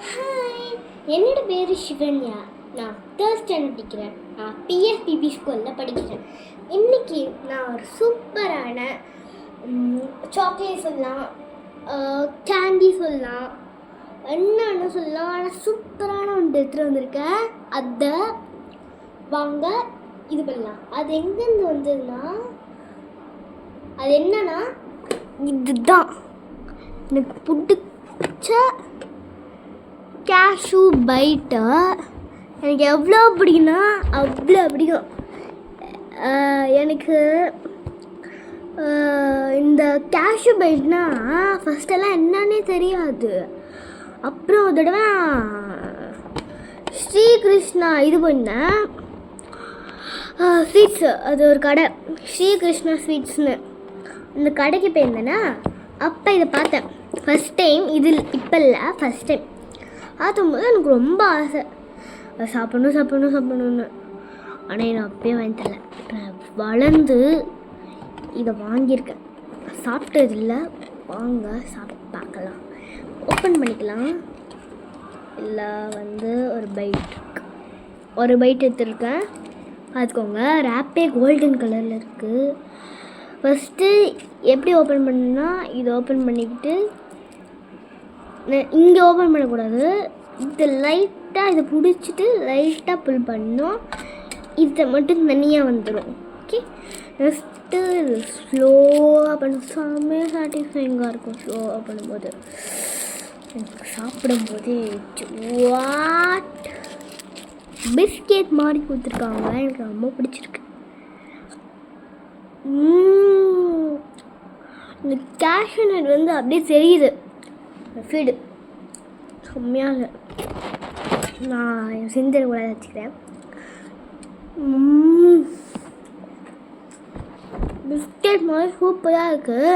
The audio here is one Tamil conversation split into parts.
ஹாய், என்னோட பேர் சிவன்யா. நான் 3rd ஸ்டாண்டர்ட் படிக்கிறேன். நான் பிஎஸ்பிபி ஸ்கூலில் படிக்கிறேன். இன்றைக்கி நான் ஒரு சூப்பரான சாக்லேட் சொல்லலாம், கேண்டி சொல்லலாம், என்னென்னு சொல்லலாம். ஆனால் சூப்பரான ஒன்று எடுத்துகிட்டு வந்திருக்கேன். அதை வாங்க இது பண்ணலாம். அது எங்கேருந்து வந்ததுன்னா, அது என்னன்னா இதுதான் எனக்கு பிடிச்ச கேஷ்யூ பைட்டு. எனக்கு எவ்வளோ பிடிக்குன்னா அவ்வளோ பிடிக்கும். எனக்கு இந்த கேஷ்யூ பைட்னா ஃபஸ்ட்டெல்லாம் என்னன்னே தெரியாது. அப்புறம் ஒரு தடவை ஸ்ரீகிருஷ்ணா இது பண்ணேன் ஸ்வீட்ஸு, அது ஒரு கடை ஸ்ரீகிருஷ்ணா ஸ்வீட்ஸ்னு, அந்த கடைக்கு போயிருந்தேன்னா அப்போ இதை பார்த்தேன் ஃபஸ்ட் டைம். இது இப்போ இல்லை, ஃபஸ்ட் டைம் பார்க்கும்போது எனக்கு ரொம்ப ஆசை சாப்பிடணும்னு. ஆனால் நான் அப்பயே வாங்கி தரல. வளர்ந்து இதை வாங்கியிருக்கேன், சாப்பிட்டது இல்லை. வாங்க சாப்பிட்டு பார்க்கலாம், ஓப்பன் பண்ணிக்கலாம். இல்லை ஒரு பைட் எடுத்துருக்கேன் பார்த்துக்கோங்க. ரேப்பே கோல்டன் கலரில் இருக்குது. ஃபஸ்ட்டு எப்படி ஓப்பன் பண்ணுன்னா, இதை ஓப்பன் பண்ணிக்கிட்டு இங்கே ஓப்பன் பண்ணக்கூடாது. இதை லைட்டாக இதை பிடிச்சிட்டு லைட்டாக புல் பண்ணோம். இதை மட்டும் தனியாக வந்துடும். ஓகே, நெக்ஸ்ட்டு ஸ்லோவாக பண்ண செம்மையாக சாட்டிஸ்ஃபைங்காக இருக்கும். ஸ்லோவாக பண்ணும்போது எனக்கு சாப்பிடும்போது வாட் பிஸ்கெட் மாதிரி கொடுத்துருக்காங்க. எனக்கு ரொம்ப பிடிச்சிருக்கு. இந்த கேஷ்யூ நட் அப்படியே தெரியுது. ஃபீடு செம்மையாக நான் செஞ்சது கூட வச்சுக்கிறேன். பிஸ்கெட் மாதிரி சூப்பராக இருக்குது.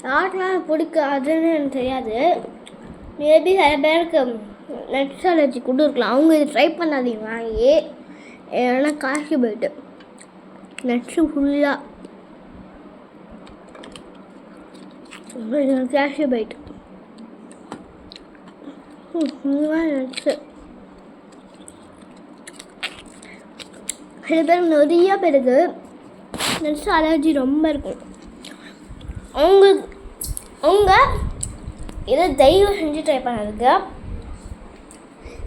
யாருக்கெல்லாம் பிடிக்காதுன்னு எனக்கு தெரியாது. மேபி சில பேருக்கு நட்ஸ் அலர்ஜி கூட இருக்கலாம். அவங்க இது ட்ரை பண்ணாதீங்க வாங்கி. ஏன்னா காசு போய்ட்டு நட்ஸு ஃபுல்லாக கேஷ்யூ பைட் நட்ஸு. சில பேர் நிறைய பேருக்கு நட்ஸ் அலர்ஜி ரொம்ப இருக்கும். அவங்க இதை தயவு செஞ்சு ட்ரை பண்ணாதுங்க.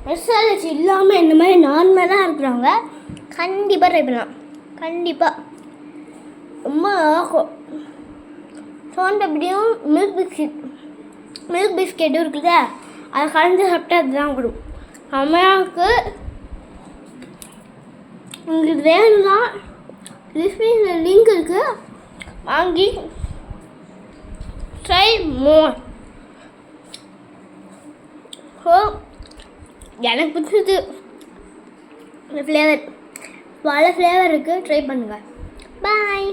நட்ஸ் அலர்ஜி இல்லாமல் இந்த மாதிரி நார்மலாக இருக்கிறவங்க கண்டிப்பாக ட்ரை பண்ணலாம். கண்டிப்பாக ரொம்ப ஆகும். சோன் அப்படியும் மில்க் பிஸ்கெட்டும் இருக்குல்ல, அதை கலந்து சாப்பிட்டா அதுதான் வரும். அம்மாவுக்கு உங்களுக்கு வேணும்னா டிஸ்கிரிப்ஷனில் லிங்க் இருக்குது, வாங்கி ட்ரை மோர். ஸோ எனக்கு பிடிச்சது இந்த ஃப்ளேவர், பல ஃப்ளேவர் இருக்குது, ட்ரை பண்ணுங்கள். பாய்.